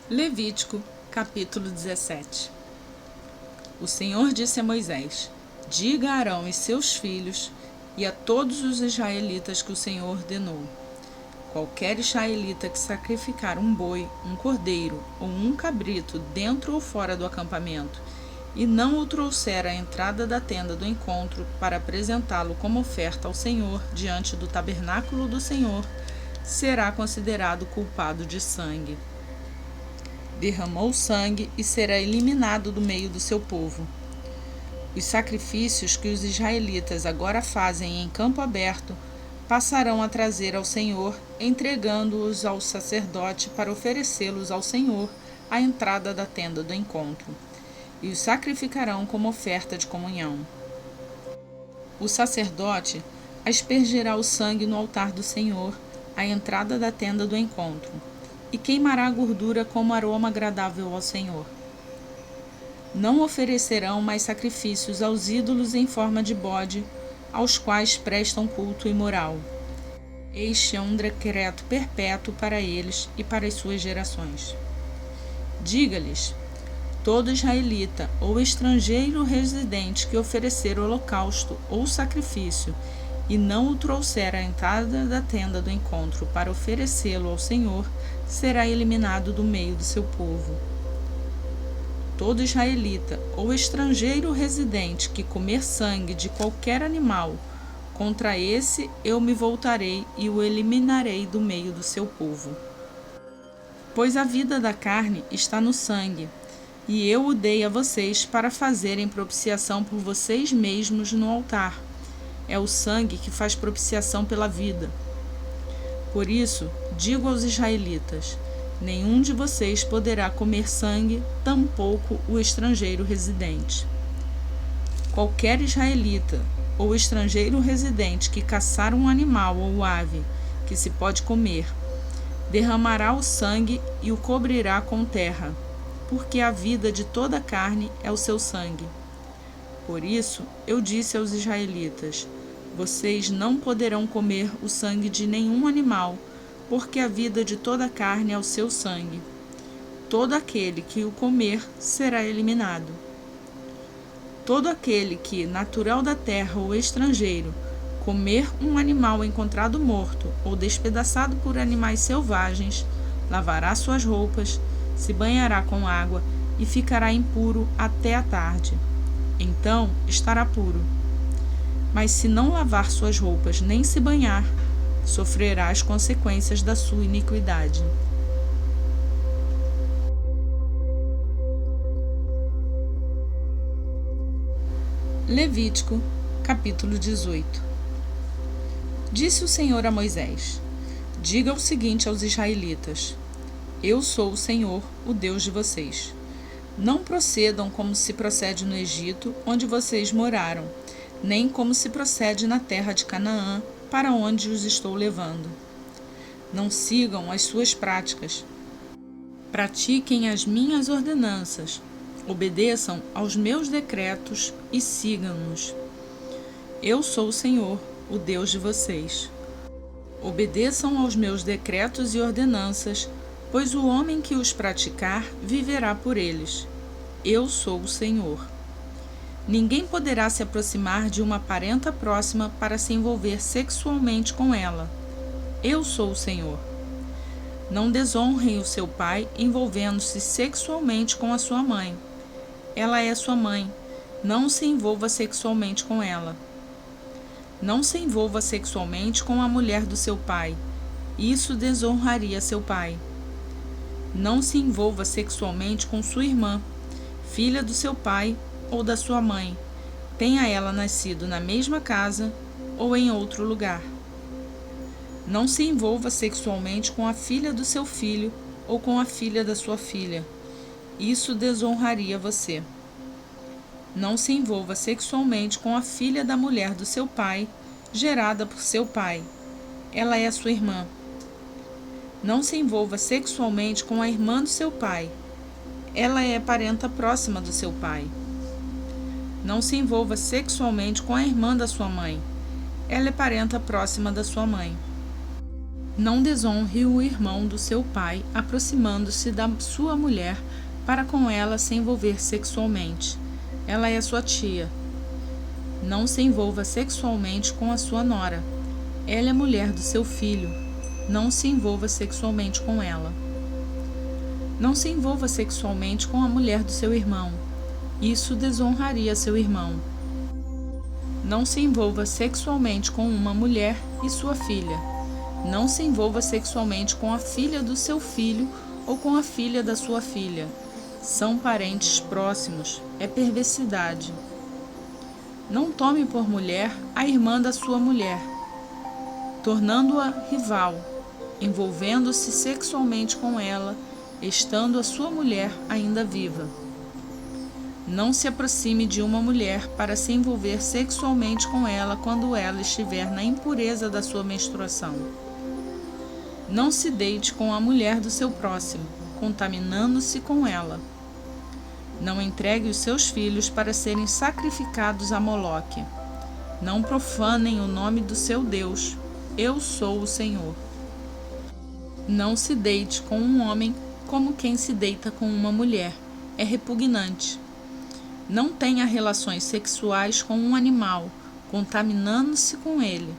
Levítico, capítulo 17. O Senhor disse a Moisés: diga a Arão e seus filhos e a todos os israelitas que o Senhor ordenou: qualquer israelita que sacrificar um boi, um cordeiro ou um cabrito dentro ou fora do acampamento e não o trouxer à entrada da tenda do encontro para apresentá-lo como oferta ao Senhor diante do tabernáculo do Senhor, será considerado culpado de sangue. Derramou sangue e será eliminado do meio do seu povo. Os sacrifícios que os israelitas agora fazem em campo aberto passarão a trazer ao Senhor, entregando-os ao sacerdote para oferecê-los ao Senhor à entrada da tenda do encontro, e os sacrificarão como oferta de comunhão. O sacerdote aspergirá o sangue no altar do Senhor, à entrada da tenda do encontro, e queimará a gordura como aroma agradável ao Senhor. Não oferecerão mais sacrifícios aos ídolos em forma de bode, aos quais prestam culto imoral. Este é um decreto perpétuo para eles e para as suas gerações. Diga-lhes: todo israelita ou estrangeiro residente que oferecer holocausto ou sacrifício e não o trouxer à entrada da tenda do encontro para oferecê-lo ao Senhor, será eliminado do meio do seu povo. Todo israelita ou estrangeiro residente que comer sangue de qualquer animal, contra esse eu me voltarei e o eliminarei do meio do seu povo. Pois a vida da carne está no sangue, e eu o dei a vocês para fazerem propiciação por vocês mesmos no altar. É o sangue que faz propiciação pela vida. Por isso, digo aos israelitas: nenhum de vocês poderá comer sangue, tampouco o estrangeiro residente. Qualquer israelita ou estrangeiro residente que caçar um animal ou ave que se pode comer, derramará o sangue e o cobrirá com terra, porque a vida de toda a carne é o seu sangue. Por isso, eu disse aos israelitas: vocês não poderão comer o sangue de nenhum animal, porque a vida de toda a carne é o seu sangue. Todo aquele que o comer será eliminado. Todo aquele que, natural da terra ou estrangeiro, comer um animal encontrado morto ou despedaçado por animais selvagens, lavará suas roupas, se banhará com água e ficará impuro até a tarde. Então estará puro. Mas se não lavar suas roupas nem se banhar, sofrerá as consequências da sua iniquidade. Levítico, capítulo 18. Disse o Senhor a Moisés: diga o seguinte aos israelitas: eu sou o Senhor, o Deus de vocês. Não procedam como se procede no Egito, onde vocês moraram, nem como se procede na terra de Canaã, para onde os estou levando. Não sigam as suas práticas. Pratiquem as minhas ordenanças, obedeçam aos meus decretos e sigam-nos. Eu sou o Senhor, o Deus de vocês. Obedeçam aos meus decretos e ordenanças, pois o homem que os praticar viverá por eles. Eu sou o Senhor. Ninguém poderá se aproximar de uma parenta próxima para se envolver sexualmente com ela. Eu sou o Senhor. Não desonrem o seu pai envolvendo-se sexualmente com a sua mãe. Ela é sua mãe. Não se envolva sexualmente com ela. Não se envolva sexualmente com a mulher do seu pai. Isso desonraria seu pai. Não se envolva sexualmente com sua irmã, filha do seu pai ou da sua mãe, tenha ela nascido na mesma casa ou em outro lugar. Não se envolva sexualmente com a filha do seu filho ou com a filha da sua filha. Isso desonraria você. Não se envolva sexualmente com a filha da mulher do seu pai, gerada por seu pai. Ela é sua irmã. Não se envolva sexualmente com a irmã do seu pai. Ela é parenta próxima do seu pai. Não se envolva sexualmente com a irmã da sua mãe. Ela é parenta próxima da sua mãe. Não desonre o irmão do seu pai, aproximando-se da sua mulher para com ela se envolver sexualmente. Ela é sua tia. Não se envolva sexualmente com a sua nora. Ela é mulher do seu filho. Não se envolva sexualmente com ela. Não se envolva sexualmente com a mulher do seu irmão. Isso desonraria seu irmão. Não se envolva sexualmente com uma mulher e sua filha. Não se envolva sexualmente com a filha do seu filho ou com a filha da sua filha. São parentes próximos. É perversidade. Não tome por mulher a irmã da sua mulher, tornando-a rival, envolvendo-se sexualmente com ela, estando a sua mulher ainda viva. Não se aproxime de uma mulher para se envolver sexualmente com ela quando ela estiver na impureza da sua menstruação. Não se deite com a mulher do seu próximo, contaminando-se com ela. Não entregue os seus filhos para serem sacrificados a Moloque. Não profanem o nome do seu Deus. Eu sou o Senhor. Não se deite com um homem como quem se deita com uma mulher. É repugnante. Não tenha relações sexuais com um animal, contaminando-se com ele.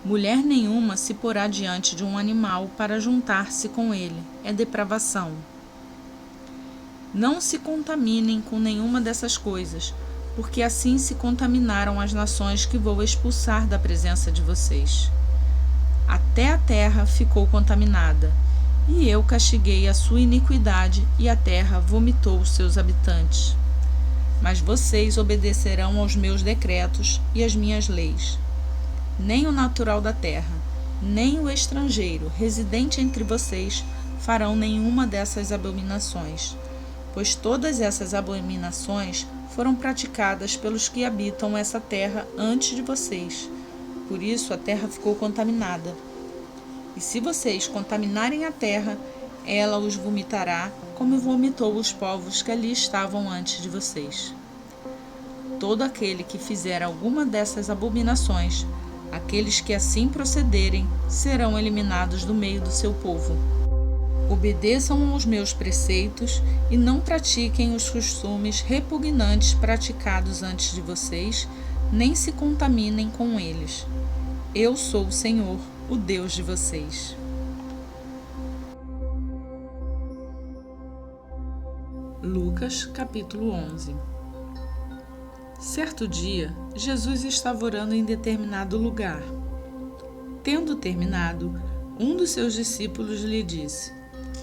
Mulher nenhuma se porá diante de um animal para juntar-se com ele. É depravação. Não se contaminem com nenhuma dessas coisas, porque assim se contaminaram as nações que vou expulsar da presença de vocês. Até a terra ficou contaminada, e eu castiguei a sua iniquidade, e a terra vomitou os seus habitantes. Mas vocês obedecerão aos meus decretos e às minhas leis. Nem o natural da terra, nem o estrangeiro residente entre vocês farão nenhuma dessas abominações, pois todas essas abominações foram praticadas pelos que habitam essa terra antes de vocês. Por isso a terra ficou contaminada. E se vocês contaminarem a terra, ela os vomitará, como vomitou os povos que ali estavam antes de vocês. Todo aquele que fizer alguma dessas abominações, aqueles que assim procederem, serão eliminados do meio do seu povo. Obedeçam aos meus preceitos e não pratiquem os costumes repugnantes praticados antes de vocês, nem se contaminem com eles. Eu sou o Senhor, o Deus de vocês. Lucas, capítulo 11. Certo dia, Jesus estava orando em determinado lugar. Tendo terminado, um dos seus discípulos lhe disse: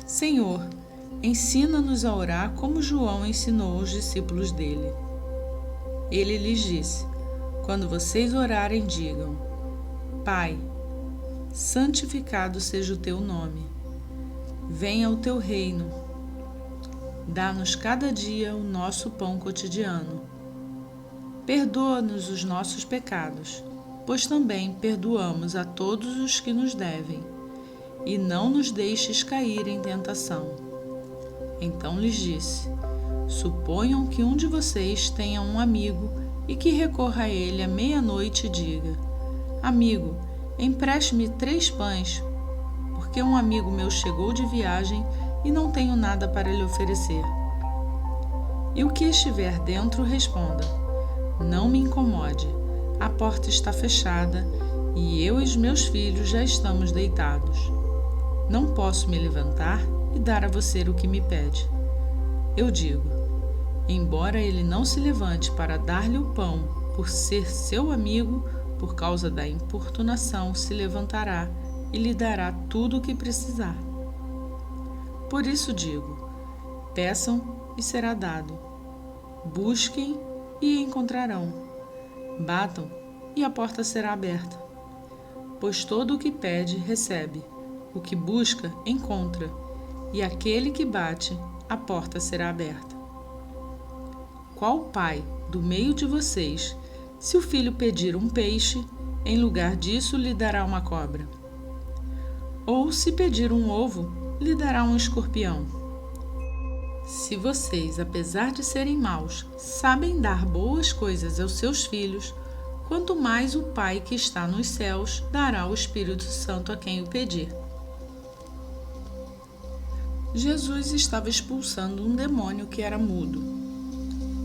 Senhor, ensina-nos a orar como João ensinou aos discípulos dele. Ele lhes disse: Quando vocês orarem, digam: Pai, santificado seja o teu nome. Venha o teu reino. Dá-nos cada dia o nosso pão cotidiano. Perdoa-nos os nossos pecados, pois também perdoamos a todos os que nos devem. E não nos deixes cair em tentação. Então lhes disse: Suponham que um de vocês tenha um amigo e que recorra a ele à meia-noite e diga: Amigo, empreste-me 3 pães, porque um amigo meu chegou de viagem e não tenho nada para lhe oferecer. E o que estiver dentro responda: Não me incomode, a porta está fechada e eu e os meus filhos já estamos deitados. Não posso me levantar e dar a você o que me pede. Eu digo: embora ele não se levante para dar-lhe o pão por ser seu amigo, por causa da importunação se levantará e lhe dará tudo o que precisar. Por isso digo: peçam e será dado. Busquem e encontrarão. Batam e a porta será aberta. Pois todo o que pede, recebe. O que busca, encontra. E aquele que bate, a porta será aberta. Qual pai, do meio de vocês, se o filho pedir um peixe, em lugar disso lhe dará uma cobra? Ou se pedir um ovo, lhe dará um escorpião? Se vocês, apesar de serem maus, sabem dar boas coisas aos seus filhos, quanto mais o Pai que está nos céus dará o Espírito Santo a quem o pedir. Jesus estava expulsando um demônio que era mudo.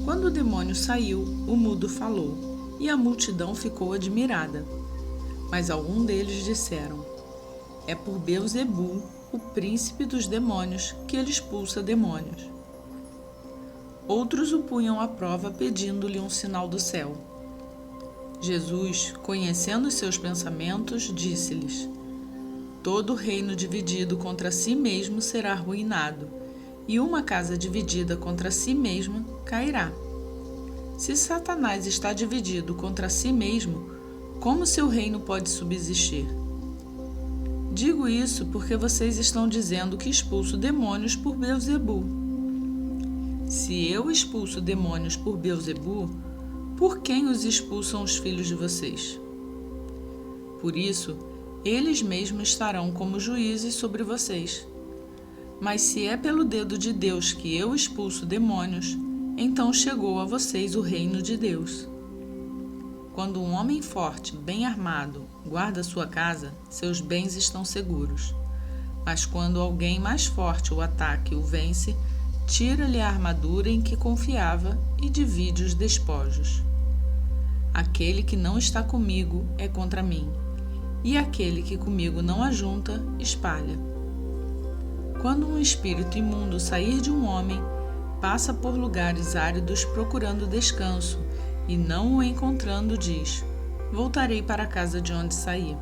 Quando o demônio saiu, o mudo falou, e a multidão ficou admirada. Mas alguns deles disseram: é por Beelzebul, o príncipe dos demônios, que ele expulsa demônios. Outros o punham à prova pedindo-lhe um sinal do céu. Jesus, conhecendo os seus pensamentos, disse-lhes: todo reino dividido contra si mesmo será arruinado, e uma casa dividida contra si mesma cairá. Se Satanás está dividido contra si mesmo, como seu reino pode subsistir? Digo isso porque vocês estão dizendo que expulso demônios por Beelzebul. Se eu expulso demônios por Beelzebul, por quem os expulsam os filhos de vocês? Por isso, eles mesmos estarão como juízes sobre vocês. Mas se é pelo dedo de Deus que eu expulso demônios, então chegou a vocês o reino de Deus. Quando um homem forte, bem armado, guarda sua casa, seus bens estão seguros. Mas quando alguém mais forte o ataca e o vence, tira-lhe a armadura em que confiava e divide os despojos. Aquele que não está comigo é contra mim, e aquele que comigo não ajunta, espalha. Quando um espírito imundo sair de um homem, passa por lugares áridos procurando descanso, e não o encontrando, diz: voltarei para a casa de onde saí.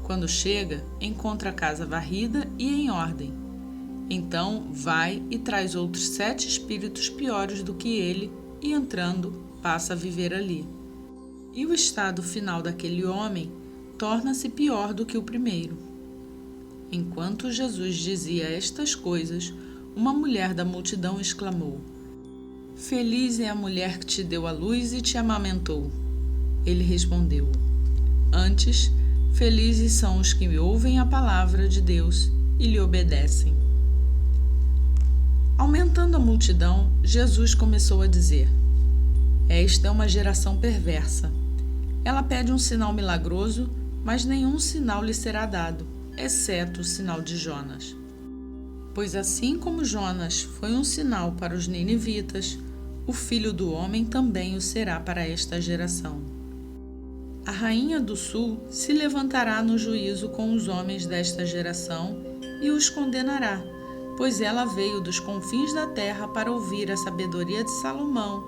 Quando chega, encontra a casa varrida e em ordem. Então vai e traz outros 7 espíritos piores do que ele, e entrando, passa a viver ali. E o estado final daquele homem torna-se pior do que o primeiro. Enquanto Jesus dizia estas coisas, uma mulher da multidão exclamou: feliz é a mulher que te deu à luz e te amamentou. Ele respondeu: antes, felizes são os que ouvem a palavra de Deus e lhe obedecem. Aumentando a multidão, Jesus começou a dizer: esta é uma geração perversa. Ela pede um sinal milagroso, mas nenhum sinal lhe será dado, exceto o sinal de Jonas. Pois assim como Jonas foi um sinal para os ninivitas, o Filho do Homem também o será para esta geração. A rainha do sul se levantará no juízo com os homens desta geração e os condenará, pois ela veio dos confins da terra para ouvir a sabedoria de Salomão,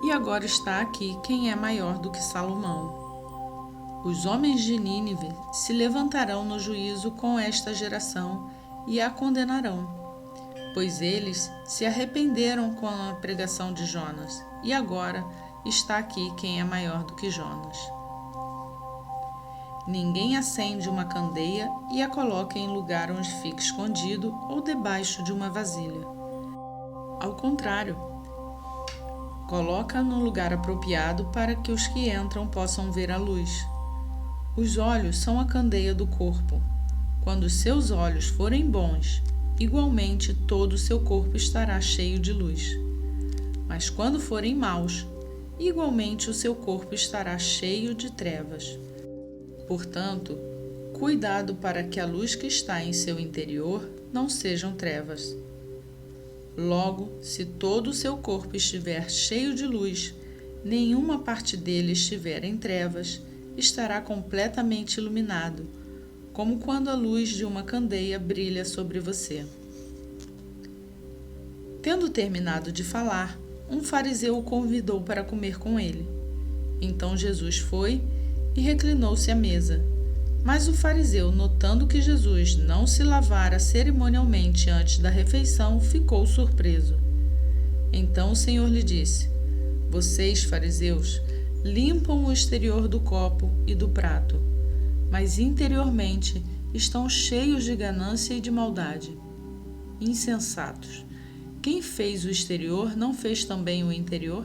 e agora está aqui quem é maior do que Salomão. Os homens de Nínive se levantarão no juízo com esta geração e a condenarão, pois eles se arrependeram com a pregação de Jonas, e agora está aqui quem é maior do que Jonas. Ninguém acende uma candeia e a coloca em lugar onde fica escondido ou debaixo de uma vasilha. Ao contrário, coloca no lugar apropriado para que os que entram possam ver a luz. Os olhos são a candeia do corpo. Quando os seus olhos forem bons, igualmente todo o seu corpo estará cheio de luz. Mas quando forem maus, igualmente o seu corpo estará cheio de trevas. Portanto, cuidado para que a luz que está em seu interior não sejam trevas. Logo, se todo o seu corpo estiver cheio de luz, nenhuma parte dele estiver em trevas, estará completamente iluminado, como quando a luz de uma candeia brilha sobre você. Tendo terminado de falar, um fariseu o convidou para comer com ele. Então Jesus foi e reclinou-se à mesa. Mas o fariseu, notando que Jesus não se lavara cerimonialmente antes da refeição, ficou surpreso. Então o Senhor lhe disse: vocês, fariseus, limpam o exterior do copo e do prato, mas interiormente estão cheios de ganância e de maldade. Insensatos! Quem fez o exterior não fez também o interior?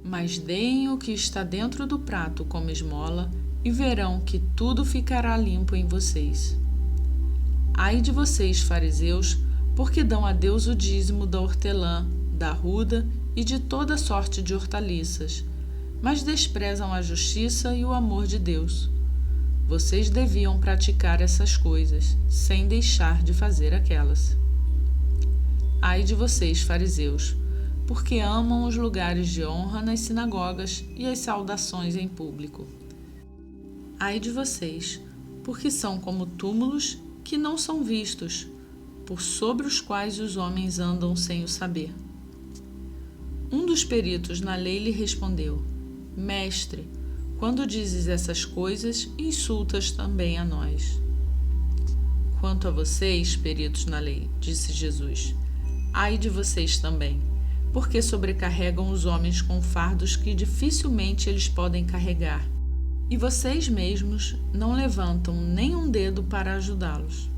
Mas deem o que está dentro do prato como esmola, e verão que tudo ficará limpo em vocês. Ai de vocês, fariseus, porque dão a Deus o dízimo da hortelã, da arruda e de toda sorte de hortaliças, mas desprezam a justiça e o amor de Deus. Vocês deviam praticar essas coisas, sem deixar de fazer aquelas. Ai de vocês, fariseus, porque amam os lugares de honra nas sinagogas e as saudações em público. Ai de vocês, porque são como túmulos que não são vistos, por sobre os quais os homens andam sem o saber. Um dos peritos na lei lhe respondeu: Mestre, quando dizes essas coisas, insultas também a nós. Quanto a vocês, peritos na lei, disse Jesus, ai de vocês também, porque sobrecarregam os homens com fardos que dificilmente eles podem carregar, e vocês mesmos não levantam nem um dedo para ajudá-los.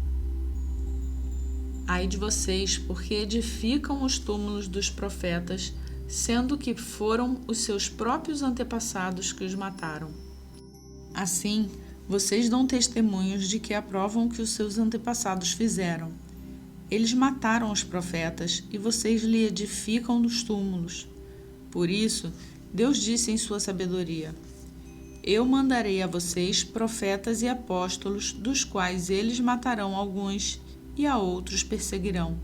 Ai de vocês, porque edificam os túmulos dos profetas, sendo que foram os seus próprios antepassados que os mataram. Assim, vocês dão testemunhos de que aprovam o que os seus antepassados fizeram. Eles mataram os profetas e vocês lhe edificam nos túmulos. Por isso, Deus disse em sua sabedoria: Eu mandarei a vocês profetas e apóstolos, dos quais eles matarão alguns e a outros perseguirão.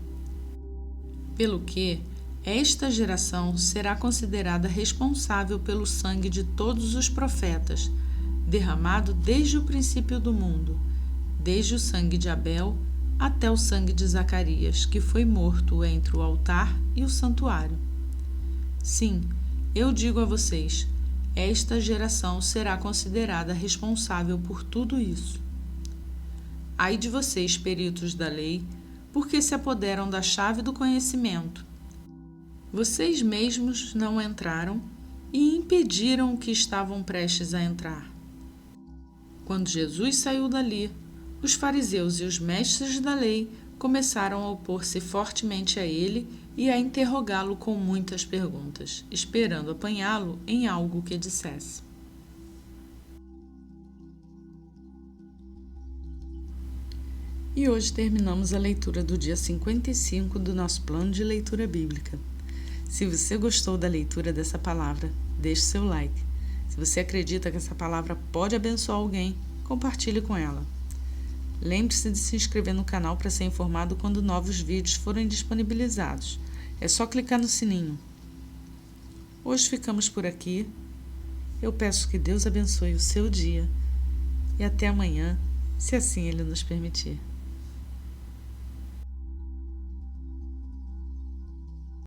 Pelo que, esta geração será considerada responsável pelo sangue de todos os profetas, derramado desde o princípio do mundo, desde o sangue de Abel até o sangue de Zacarias, que foi morto entre o altar e o santuário. Sim, eu digo a vocês, esta geração será considerada responsável por tudo isso. Ai de vocês, peritos da lei, porque se apoderam da chave do conhecimento. Vocês mesmos não entraram e impediram o que estavam prestes a entrar. Quando Jesus saiu dali, os fariseus e os mestres da lei começaram a opor-se fortemente a ele e a interrogá-lo com muitas perguntas, esperando apanhá-lo em algo que dissesse. E hoje terminamos a leitura do dia 55 do nosso plano de leitura bíblica. Se você gostou da leitura dessa palavra, deixe seu like. Se você acredita que essa palavra pode abençoar alguém, compartilhe com ela. Lembre-se de se inscrever no canal para ser informado quando novos vídeos forem disponibilizados. É só clicar no sininho. Hoje ficamos por aqui. Eu peço que Deus abençoe o seu dia e até amanhã, se assim Ele nos permitir.